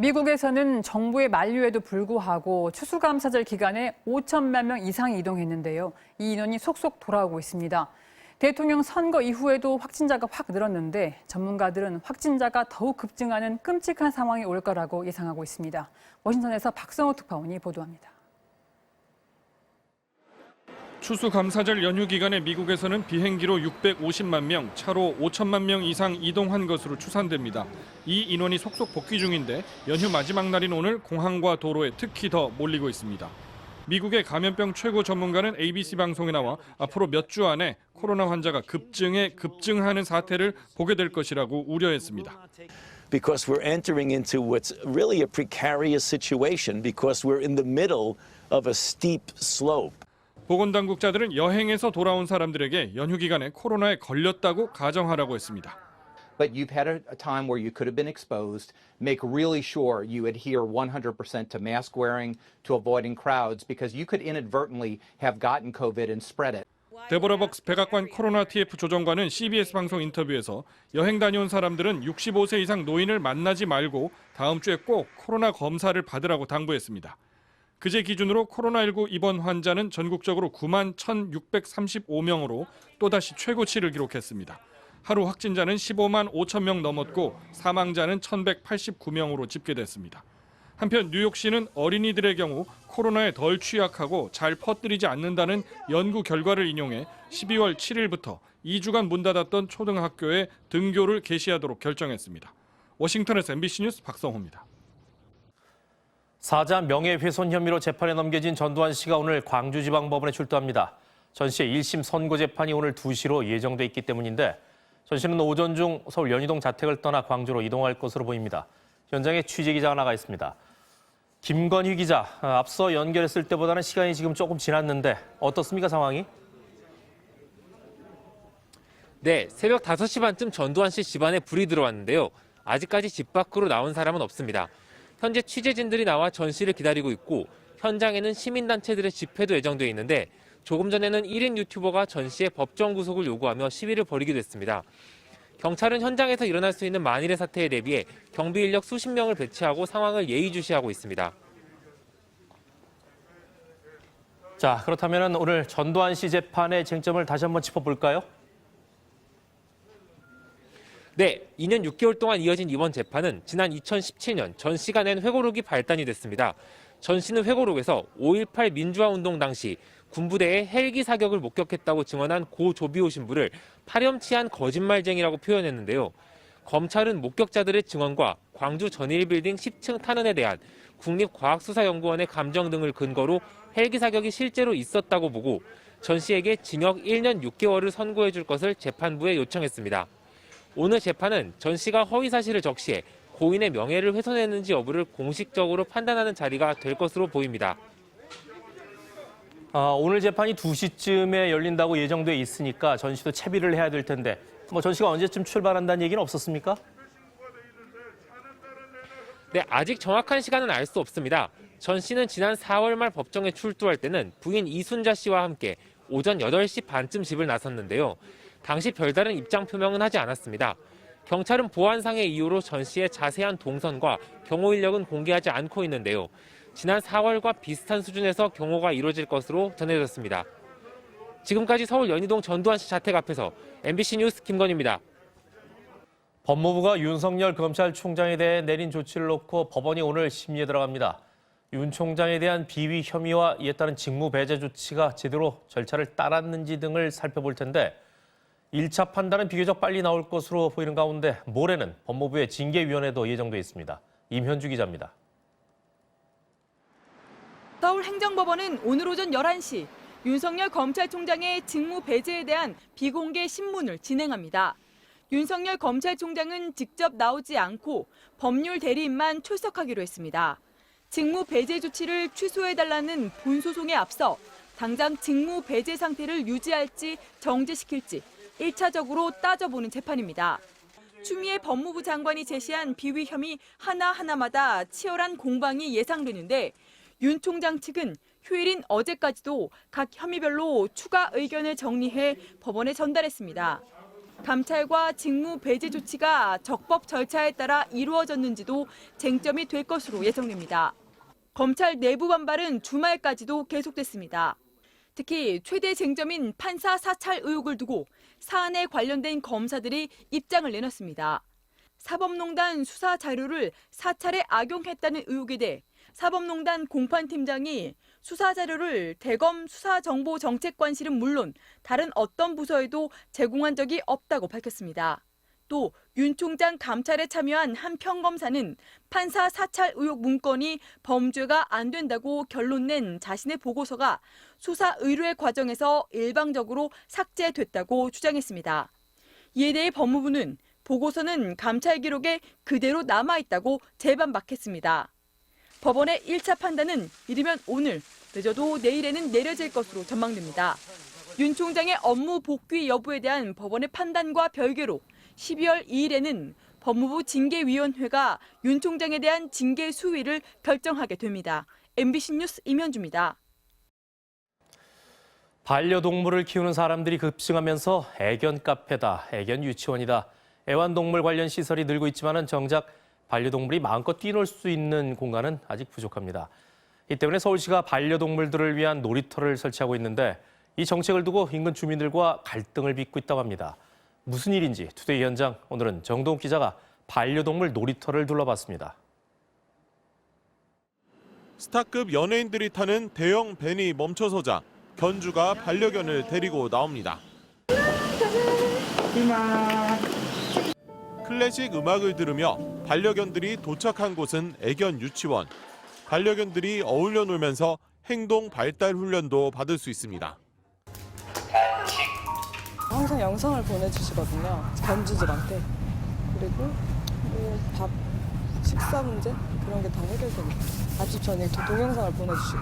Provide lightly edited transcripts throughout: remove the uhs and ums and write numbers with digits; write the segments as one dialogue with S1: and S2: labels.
S1: 미국에서는 정부의 만류에도 불구하고 추수감사절 기간에 5천만 명 이상이 이동했는데요. 이 인원이 속속 돌아오고 있습니다. 대통령 선거 이후에도 확진자가 확 늘었는데 전문가들은 확진자가 더욱 급증하는 끔찍한 상황이 올 거라고 예상하고 있습니다. 워싱턴에서 박성호 특파원이 보도합니다.
S2: 추수감사절 연휴 기간에 미국에서는 비행기로 650만 명, 차로 5천만 명 이상 이동한 것으로 추산됩니다. 이 인원이 속속 복귀 중인데 연휴 마지막 날인 오늘 공항과 도로에 특히 더 몰리고 있습니다. 미국의 감염병 최고 전문가는 ABC 방송에 나와 앞으로 몇 주 안에 코로나 환자가 급증하는 사태를 보게 될 것이라고 우려했습니다.
S3: Because we're entering into what's really a precarious situation because we're in the middle of a steep slope.
S2: 보건당국자들은 여행에서 돌아온 사람들에게 연휴 기간에 코로나에 걸렸다고 가정하라고 했습니다.
S4: But you've had a time where you could have been exposed. Make really sure you adhere 100% to mask wearing, to avoiding crowds, because you could inadvertently have gotten COVID and spread it.
S2: 데보라 벅스 백악관 코로나 TF 조정관은 CBS 방송 인터뷰에서 여행 다녀온 사람들은 65세 이상 노인을 만나지 말고 다음 주에 꼭 코로나 검사를 받으라고 당부했습니다. 그제 기준으로 코로나19 입원 환자는 전국적으로 9만 1,635명으로 또다시 최고치를 기록했습니다. 하루 확진자는 15만 5천 명 넘었고 사망자는 1,189명으로 집계됐습니다. 한편 뉴욕시는 어린이들의 경우 코로나에 덜 취약하고 잘 퍼뜨리지 않는다는 연구 결과를 인용해 12월 7일부터 2주간 문 닫았던 초등학교에 등교를 개시하도록 결정했습니다. 워싱턴에서 MBC 뉴스 박성호입니다.
S5: 사자 명예훼손 혐의로 재판에 넘겨진 전두환 씨가 오늘 광주지방법원에 출두합니다. 전 씨의 1심 선고 재판이 오늘 2시로 예정돼 있기 때문인데 전 씨는 오전 중 서울 연희동 자택을 떠나 광주로 이동할 것으로 보입니다. 현장에 취재기자가 나가 있습니다. 김건희 기자, 앞서 연결했을 때보다는 시간이 지금 조금 지났는데 어떻습니까, 상황이?
S6: 네, 새벽 5시 반쯤 전두환 씨 집안에 불이 들어왔는데요. 아직까지 집 밖으로 나온 사람은 없습니다. 현재 취재진들이 나와 전 씨를 기다리고 있고 현장에는 시민단체들의 집회도 예정돼 있는데 조금 전에는 1인 유튜버가 전 씨의 법정 구속을 요구하며 시위를 벌이기도 했습니다. 경찰은 현장에서 일어날 수 있는 만일의 사태에 대비해 경비 인력 수십 명을 배치하고 상황을 예의주시하고 있습니다.
S5: 자, 그렇다면 오늘 전두환 씨 재판의 쟁점을 다시 한번 짚어볼까요?
S6: 네, 2년 6개월 동안 이어진 이번 재판은 지난 2017년 전 씨가 낸 회고록이 발단이 됐습니다. 전 씨는 회고록에서 5.18 민주화운동 당시 군부대의 헬기 사격을 목격했다고 증언한 고 조비오 신부를 파렴치한 거짓말쟁이라고 표현했는데요. 검찰은 목격자들의 증언과 광주 전일빌딩 10층 탄원에 대한 국립과학수사연구원의 감정 등을 근거로 헬기 사격이 실제로 있었다고 보고 전 씨에게 징역 1년 6개월을 선고해 줄 것을 재판부에 요청했습니다. 오늘 재판은 전 씨가 허위 사실을 적시해 고인의 명예를 훼손했는지 여부를 공식적으로 판단하는 자리가 될 것으로 보입니다.
S5: 오늘 재판이 2시쯤에 열린다고 예정돼 있으니까 전 씨도 채비를 해야 될 텐데 전 씨가 언제쯤 출발한다는 얘기는 없었습니까?
S6: 네, 아직 정확한 시간은 알 수 없습니다. 전 씨는 지난 4월 말 법정에 출두할 때는 부인 이순자 씨와 함께 오전 8시 반쯤 집을 나섰는데요. 당시 별다른 입장 표명은 하지 않았습니다. 경찰은 보안상의 이유로 전 씨의 자세한 동선과 경호 인력은 공개하지 않고 있는데요. 지난 4월과 비슷한 수준에서 경호가 이루어질 것으로 전해졌습니다. 지금까지 서울 연희동 전두환 씨 자택 앞에서 MBC 뉴스 김건희입니다.
S5: 법무부가 윤석열 검찰총장에 대해 내린 조치를 놓고 법원이 오늘 심리에 들어갑니다. 윤 총장에 대한 비위 혐의와 이에 따른 직무 배제 조치가 제대로 절차를 따랐는지 등을 살펴볼 텐데 1차 판단은 비교적 빨리 나올 것으로 보이는 가운데 모레는 법무부의 징계위원회도 예정돼 있습니다. 임현주 기자입니다.
S7: 서울행정법원은 오늘 오전 11시 윤석열 검찰총장의 직무 배제에 대한 비공개 신문을 진행합니다. 윤석열 검찰총장은 직접 나오지 않고 법률 대리인만 출석하기로 했습니다. 직무 배제 조치를 취소해달라는 본소송에 앞서 당장 직무 배제 상태를 유지할지 정지시킬지 1차적으로 따져보는 재판입니다. 추미애 법무부 장관이 제시한 비위 혐의 하나하나마다 치열한 공방이 예상되는데 윤 총장 측은 휴일인 어제까지도 각 혐의별로 추가 의견을 정리해 법원에 전달했습니다. 감찰과 직무 배제 조치가 적법 절차에 따라 이루어졌는지도 쟁점이 될 것으로 예상됩니다. 검찰 내부 반발은 주말까지도 계속됐습니다. 특히 최대 쟁점인 판사 사찰 의혹을 두고 사안에 관련된 검사들이 입장을 내놨습니다. 사법농단 수사 자료를 사찰에 악용했다는 의혹에 대해 사법농단 공판팀장이 수사 자료를 대검 수사정보정책관실은 물론 다른 어떤 부서에도 제공한 적이 없다고 밝혔습니다. 또 윤 총장 감찰에 참여한 한 평검사는 판사 사찰 의혹 문건이 범죄가 안 된다고 결론 낸 자신의 보고서가 수사 의뢰 과정에서 일방적으로 삭제됐다고 주장했습니다. 이에 대해 법무부는 보고서는 감찰 기록에 그대로 남아있다고 재반박했습니다. 법원의 1차 판단은 이르면 오늘, 늦어도 내일에는 내려질 것으로 전망됩니다. 윤 총장의 업무 복귀 여부에 대한 법원의 판단과 별개로 12월 2일에는 법무부 징계위원회가 윤 총장에 대한 징계 수위를 결정하게 됩니다. MBC 뉴스 임현주입니다.
S5: 반려동물을 키우는 사람들이 급증하면서 애견 카페다, 애견 유치원이다, 애완동물 관련 시설이 늘고 있지만은 정작 반려동물이 마음껏 뛰놀 수 있는 공간은 아직 부족합니다. 이 때문에 서울시가 반려동물들을 위한 놀이터를 설치하고 있는데 이 정책을 두고 인근 주민들과 갈등을 빚고 있다고 합니다. 무슨 일인지 투데이 현장, 오늘은 정동욱 기자가 반려동물 놀이터를 둘러봤습니다.
S8: 스타급 연예인들이 타는 대형 밴이 멈춰서자 견주가 반려견을 데리고 나옵니다. 클래식 음악을 들으며 반려견들이 도착한 곳은 애견 유치원. 반려견들이 어울려 놀면서 행동 발달 훈련도 받을 수 있습니다.
S9: 항상 영상을 보내주시거든요. 견주들한테. 그리고 밥, 식사 문제 그런 게 다 해결됩니다. 아침 저녁 동영상을 보내주시고.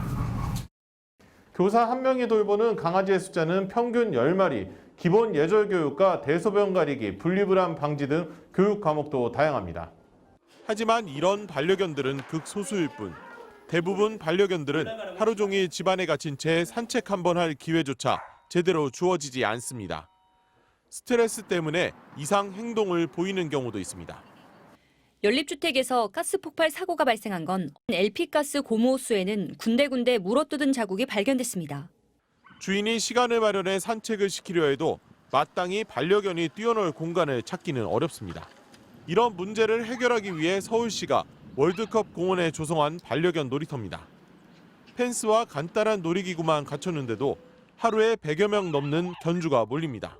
S8: 교사 한 명이 돌보는 강아지의 숫자는 평균 10마리. 기본 예절 교육과 대소변 가리기, 분리불안 방지 등 교육 과목도 다양합니다. 하지만 이런 반려견들은 극소수일 뿐. 대부분 반려견들은 하루 종일 집안에 갇힌 채 산책 한번 할 기회조차 제대로 주어지지 않습니다. 스트레스 때문에 이상 행동을 보이는 경우도 있습니다.
S10: 연립주택에서 가스 폭발 사고가 발생한 건 LP가스 고무호수에는 군데군데 물어뜯은 자국이 발견됐습니다.
S8: 주인이 시간을 마련해 산책을 시키려 해도 마땅히 반려견이 뛰어놀 공간을 찾기는 어렵습니다. 이런 문제를 해결하기 위해 서울시가 월드컵 공원에 조성한 반려견 놀이터입니다. 펜스와 간단한 놀이기구만 갖췄는데도 하루에 100여 명 넘는 견주가 몰립니다.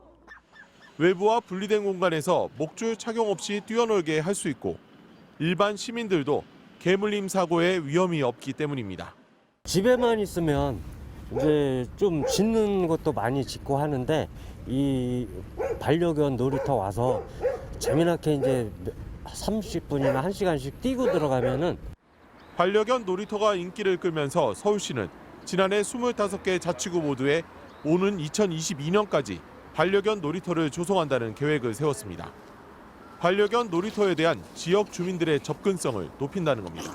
S8: 외부와 분리된 공간에서 목줄 착용 없이 뛰어놀게 할 수 있고 일반 시민들도 개물림 사고의 위험이 없기 때문입니다.
S11: 집에만 있으면 이제 좀 짖는 것도 많이 짖고 하는데 이 반려견 놀이터 와서 재미나게 이제 30분이나 1시간씩 뛰고 들어가면은
S8: 반려견 놀이터가 인기를 끌면서 서울시는 지난해 25개 자치구 모두에 오는 2022년까지 반려견 놀이터를 조성한다는 계획을 세웠습니다. 반려견 놀이터에 대한 지역 주민들의 접근성을 높인다는 겁니다.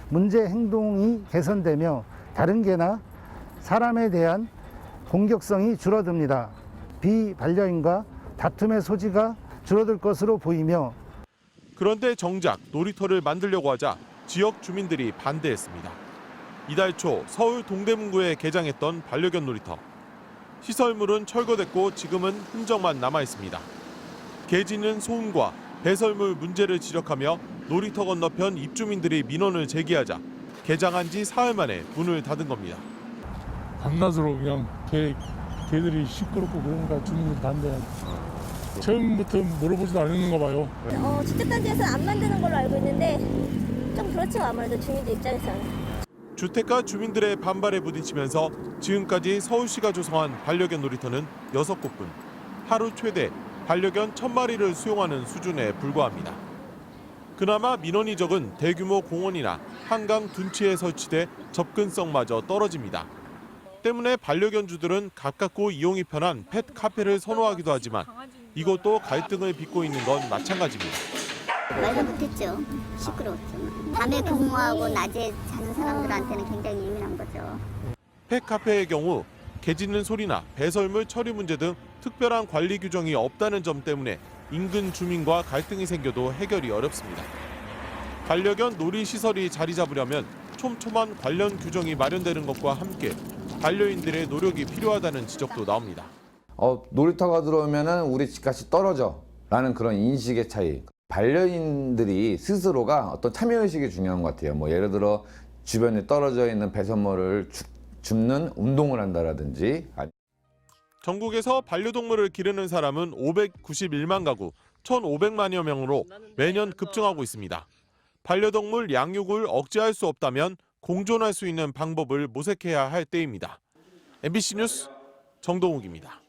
S12: 문제 행동이 개선되며 다른 개나 사람에 대한 공격성이 줄어듭니다. 비반려인과 다툼의 소지가 줄어들 것으로 보이며
S8: 그런데 정작 놀이터를 만들려고 하자 지역 주민들이 반대했습니다. 이달 초 서울 동대문구에 개장했던 반려견 놀이터. 시설물은 철거됐고 지금은 흔적만 남아 있습니다. 개 짖는 소음과 배설물 문제를 지적하며 놀이터 건너편 입주민들이 민원을 제기하자 개장한 지 사흘 만에 문을 닫은 겁니다.
S13: 밤낮으로 그냥 개들이 시끄럽고 그러니까 주민들이 반대하죠. 처음부터 물어보지도 않았는가 봐요.
S14: 주택단지에서는 안 만드는 걸로 알고 있는데 좀 그렇죠. 아무래도 주민들 입장에서는.
S8: 주택가 주민들의 반발에 부딪히면서 지금까지 서울시가 조성한 반려견 놀이터는 6곳뿐 하루 최대 반려견 1000마리를 수용하는 수준에 불과합니다. 그나마 민원이 적은 대규모 공원이나 한강 둔치에 설치돼 접근성마저 떨어집니다. 때문에 반려견주들은 가깝고 이용이 편한 펫 카페를 선호하기도 하지만 이것도 갈등을 빚고 있는 건 마찬가지입니다.
S14: 말도 못했죠. 시끄러웠죠. 밤에 근무하고 낮에 자는 사람들한테는 굉장히 예민한 거죠.
S8: 펫 카페의 경우 개 짖는 소리나 배설물 처리 문제 등 특별한 관리 규정이 없다는 점 때문에 인근 주민과 갈등이 생겨도 해결이 어렵습니다. 반려견 놀이시설이 자리 잡으려면 촘촘한 관련 규정이 마련되는 것과 함께 반려인들의 노력이 필요하다는 지적도 나옵니다.
S15: 놀이터가 들어오면은 우리 집값이 떨어져라는 그런 인식의 차이. 반려인들이 스스로가 어떤 참여의식이 중요한 것 같아요. 뭐 예를 들어 주변에 떨어져 있는 배설물을 줍는 운동을 한다라든지.
S8: 전국에서 반려동물을 기르는 사람은 591만 가구, 1,500만여 명으로 매년 급증하고 있습니다. 반려동물 양육을 억제할 수 없다면 공존할 수 있는 방법을 모색해야 할 때입니다. MBC 뉴스 정동욱입니다.